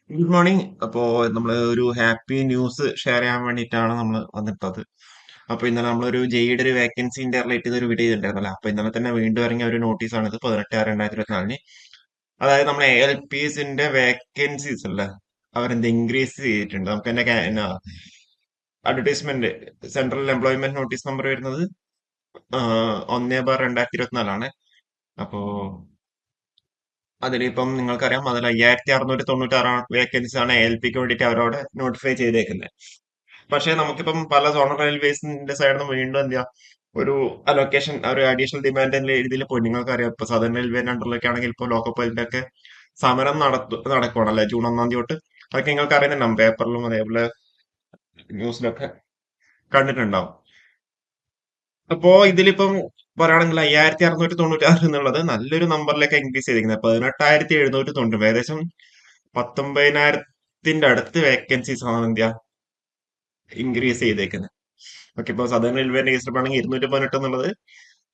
Good morning. അപ്പോ നമ്മൾ ഒരു ഹാപ്പി ന്യൂസ് ഷെയർ ചെയ്യാൻ വേണ്ടിയിട്ടാണ് നമ്മൾ വന്നിട്ടത്. അപ്പൊ ഇന്നലെ നമ്മളൊരു ജെയുടെ ഒരു വേക്കൻസിന്റെ റിലേറ്റ് ചെയ്ത ഒരു വീഡിയോ ചെയ്തിട്ടുണ്ടായിരുന്നല്ലോ. അപ്പൊ ഇന്നലെ തന്നെ വീണ്ടും ഇറങ്ങിയ ഒരു നോട്ടീസാണ് ഇത്. 18/6/2024 അതായത് നമ്മുടെ ALPസിന്റെ വേക്കൻസീസ് അല്ലേ, അവരെന്ത് ഇൻക്രീസ് ചെയ്തിട്ടുണ്ട്. നമുക്ക് എന്റെ advertisement central employment notice number വരുന്നത് 1/2024 അപ്പോ അതിലിപ്പം നിങ്ങൾക്കറിയാം, അതിൽ 5696 വേക്കൻസീസ് ആണ് ALPക്ക് വേണ്ടിയിട്ട് അവരോട് നോട്ടിഫൈ ചെയ്തേക്കുന്നത്. പക്ഷേ നമുക്കിപ്പം പല സോണൽ റെയിൽവേസിന്റെ സൈഡിൽ നിന്ന് വീണ്ടും എന്താ ഒരു അലൊക്കേഷൻ, ഒരു അഡീഷണൽ ഡിമാൻഡിന്റെ രീതിയിൽ പോയി. നിങ്ങൾക്കറിയാം, ഇപ്പൊ സദർൺ റെയിൽവേന്റെ അണ്ടറിലൊക്കെ ആണെങ്കിൽ ഇപ്പോൾ ലോക്കോ ഒക്കെ സമരം നടക്കുവാണല്ലേ, ജൂൺ 1 തൊട്ട്. അതൊക്കെ നിങ്ങൾക്ക് അറിയുന്നുണ്ടാവും, പേപ്പറിലും അതേപോലെ ന്യൂസിലൊക്കെ കണ്ടിട്ടുണ്ടാവും. അപ്പോ ഇതിലിപ്പം പറയുകയാണെങ്കിൽ 5696 എന്നുള്ളത് നല്ലൊരു നമ്പറിലേക്ക് ഇൻക്രീസ് ചെയ്തിരിക്കുന്നത്. 18,790, ഏകദേശം 19,000ത്തിന്റെ അടുത്ത് വേക്കൻസീസ് ആണ് ഇന്ത്യ ഇൻക്രീസ് ചെയ്തേക്കുന്നത്. ഓക്കെ, ഇപ്പൊ സദർൺ റെയിൽവേന്റെ കേസിൽ ആണെങ്കിൽ 218 എന്നുള്ളത്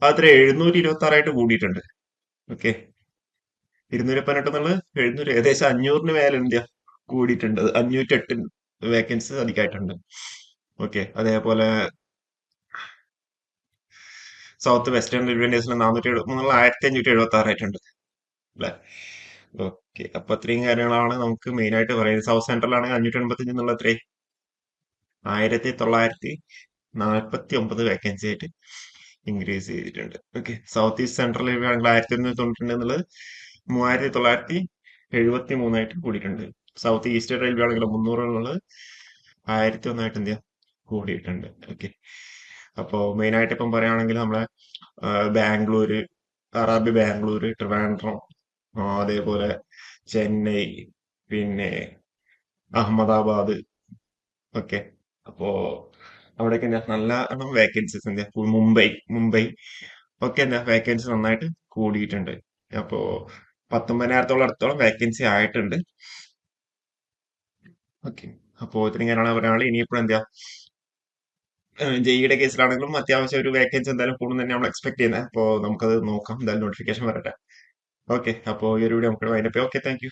അത്ര 726 കൂടിയിട്ടുണ്ട്. ഓക്കെ, 218 എന്നുള്ളത് 700, ഏകദേശം 500 മേലെ ഇന്ത്യ കൂടിയിട്ടുണ്ട്. 508 വേക്കൻസി അധികമായിട്ടുണ്ട്. ഓക്കെ, അതേപോലെ സൗത്ത് വെസ്റ്റേൺ റെയിൽവേന്റെ കേസിൽ 473 1576 ആയിട്ടുണ്ട് അല്ലെ. ഓക്കെ, അപ്പൊ അത്രയും കാര്യങ്ങളാണ് നമുക്ക് മെയിൻ ആയിട്ട് പറയുന്നത്. സൗത്ത് സെൻട്രൽ ആണെങ്കിൽ 585 എന്നുള്ള എത്രയും 1949 വേക്കൻസി ആയിട്ട് ഇൻക്രീസ് ചെയ്തിട്ടുണ്ട്. Okay, south east central railway ആണെങ്കിൽ 1192 എന്നുള്ളത് 3973 കൂടിയിട്ടുണ്ട്. സൗത്ത് ഈസ്റ്റ് റെയിൽവേ ആണെങ്കിൽ 300 എന്നുള്ളത് 1001 എന്ത് കൂടിയിട്ടുണ്ട്. ഓക്കെ, അപ്പോ മെയിൻ ആയിട്ട് ഇപ്പം പറയുകയാണെങ്കിൽ നമ്മളെ ബാംഗ്ലൂര്, അറാബി ബാംഗ്ലൂര്, ട്രിവാൻഡ്രം, അതേപോലെ ചെന്നൈ, പിന്നെ അഹമ്മദാബാദ്. ഓക്കെ, അപ്പോ അവിടെയൊക്കെ എന്താ നല്ല വേക്കൻസീസ് എന്താ, മുംബൈ ഒക്കെ എന്താ വേക്കൻസി നന്നായിട്ട് കൂടിയിട്ടുണ്ട്. അപ്പോ 19,000 അടുത്തോളം വേക്കൻസി ആയിട്ടുണ്ട്. ഓക്കെ, അപ്പോ ഇത്രയും കാര്യമാണ് പറയാനുള്ളത്. ഇനിയിപ്പോൾ എന്താ ജെഇയുടെ കേസിലാണെങ്കിലും അത്യാവശ്യം ഒരു വേക്കൻസി എന്തായാലും കൂടും തന്നെ നമ്മൾ എക്സ്പെക്ട് ചെയ്യുന്നത്. അപ്പോൾ നമുക്കത് നോക്കാം, എന്തായാലും നോട്ടിഫിക്കേഷൻ വരട്ടെ. ഓക്കെ, അപ്പോൾ ഈ ഒരു വീഡിയോ നമുക്ക് വൈൻഡപ്പ് ചെയ്യാം. Okay, thank you.